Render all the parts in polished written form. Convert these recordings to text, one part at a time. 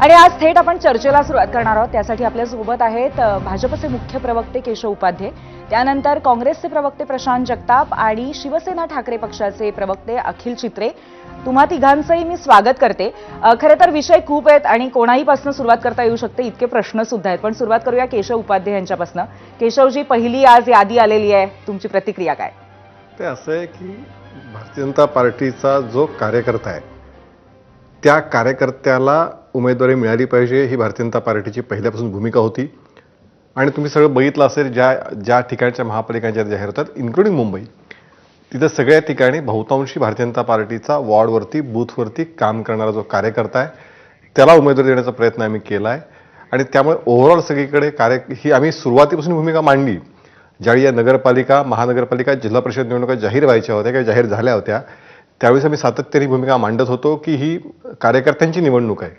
आणि आज थेट आपण चर्चेला सुरुवात करणार आहोत। त्यासाठी आपल्या सोबत आहेत भाजपचे मुख्य प्रवक्ते केशव उपाध्ये, त्यानंतर काँग्रेसचे प्रवक्ते प्रशांत जगताप आणि शिवसेना ठाकरे पक्षाचे प्रवक्ते अखिल चित्रे। तुम्हा तिघांचंही मी स्वागत करते। खरं तर विषय खूप आहेत आणि कोणाहीपासून सुरुवात करता येऊ शकते, इतके प्रश्न सुद्धा आहेत, पण सुरुवात करूया केशव उपाध्ये यांच्यापासून। केशवजी, पहिली आज यादी आलेली आहे, तुमची प्रतिक्रिया काय? ते असं आहे की भारतीय जनता पार्टीचा जो कार्यकर्ता आहे त्या कार्यकर्त्याला उमेदवारी मिळाली पाहिजे ही भारतीय जनता पार्टीची पहिल्यापासून भूमिका होती। आणि तुम्ही सगळं बघितलं असेल, ज्या ठिकाणच्या महापालिकांच्या जाहीर होतात इन्क्लुडिंग मुंबई, तिथं सगळ्या ठिकाणी बहुतांशी भारतीय जनता पार्टीचा वॉर्डवरती बूथवरती काम करणारा जो कार्यकर्ता आहे त्याला उमेदवारी देण्याचा प्रयत्न आम्ही केला आहे। आणि त्यामुळे ओव्हरऑल सगळीकडे ही आम्ही सुरुवातीपासून भूमिका मांडली। ज्यावेळी या नगरपालिका, महानगरपालिका, जिल्हा परिषद निवडणुका जाहीर व्हायच्या होत्या किंवा जाहीर झाल्या होत्या त्यावेळेस आम्ही सातत्याने भूमिका मांडत होतो की ही कार्यकर्त्यांची निवडणूक आहे।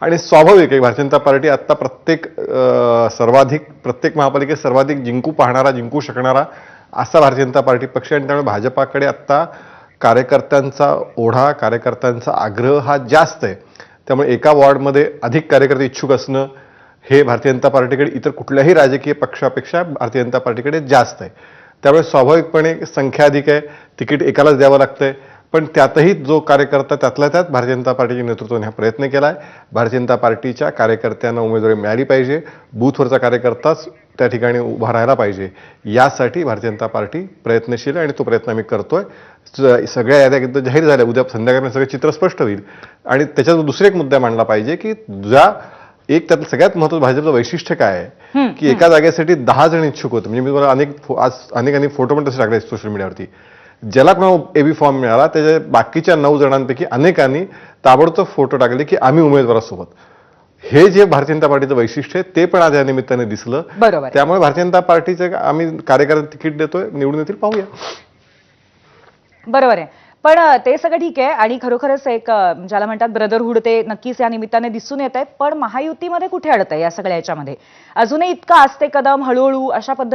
आणि स्वाभाविक आहे भारतीय जनता पार्टी आता प्रत्येक महापालिकेत सर्वाधिक जिंकू पाहणारा, जिंकू शकणारा असा भारतीय जनता पार्टी पक्ष आहे। आणि त्यामुळे भाजपाकडे आता कार्यकर्त्यांचा ओढा, कार्यकर्त्यांचा आग्रह हा जास्त आहे। त्यामुळे एका वॉर्डमध्ये अधिक कार्यकर्ते इच्छुक असणं हे भारतीय जनता पार्टीकडे इतर कुठल्याही राजकीय पक्षापेक्षा भारतीय जनता पार्टीकडे जास्त आहे। त्यामुळे स्वाभाविकपणे संख्या अधिक आहे, तिकीट एकालाच द्यावं लागतंय, पण त्यातही जो कार्यकर्ता त्यातल्या त्यात भारतीय जनता पार्टीच्या नेतृत्वाने हा प्रयत्न केला आहे। भारतीय जनता पार्टीच्या कार्यकर्त्यांना उमेदवारी मिळाली पाहिजे, बूथवरचा कार्यकर्ताच त्या ठिकाणी उभा राहायला पाहिजे, यासाठी भारतीय जनता पार्टी प्रयत्नशील आहे आणि तो प्रयत्न आम्ही करतोय। सगळ्या याद्या एकदा जाहीर झाल्या, उद्या संध्याकाळी सगळं चित्र स्पष्ट होईल। आणि त्याच्यात दुसरा एक मुद्दा मांडला पाहिजे की एक त्यातलं सगळ्यात महत्त्वाचं भाजपचं वैशिष्ट्य काय आहे की एका जागेसाठी 10 जण इच्छुक होते। म्हणजे मी तुम्हाला अनेक फोटो पण तसे टाकले सोशल मीडियावरती। ज्याला कोणा एबी फॉर्म मिळाला त्याच्या बाकीच्या 9 जणांपैकी अनेकांनी ताबडतोब फोटो टाकले की आम्ही उमेदवारासोबत। हे जे भारतीय जनता पार्टीचं वैशिष्ट्य आहे ते पण आज या निमित्ताने दिसलं। बरोबर। त्यामुळे भारतीय जनता पार्टीचे आम्ही कार्यकर्ते तिकीट देतोय, निवडून येतील, पाहूया। बरोबर आहे, पण ते सगळं ठीक आहे आणि खरोखरच एक ज्याला म्हणतात ब्रदरहूड ते नक्कीच या निमित्ताने दिसून येत आहे। पण महायुतीमध्ये कुठे अडत आहे या सगळ्या याच्यामध्ये? अजूनही इतकं आस्ते कदम हळूहळू अशा पद्धतीने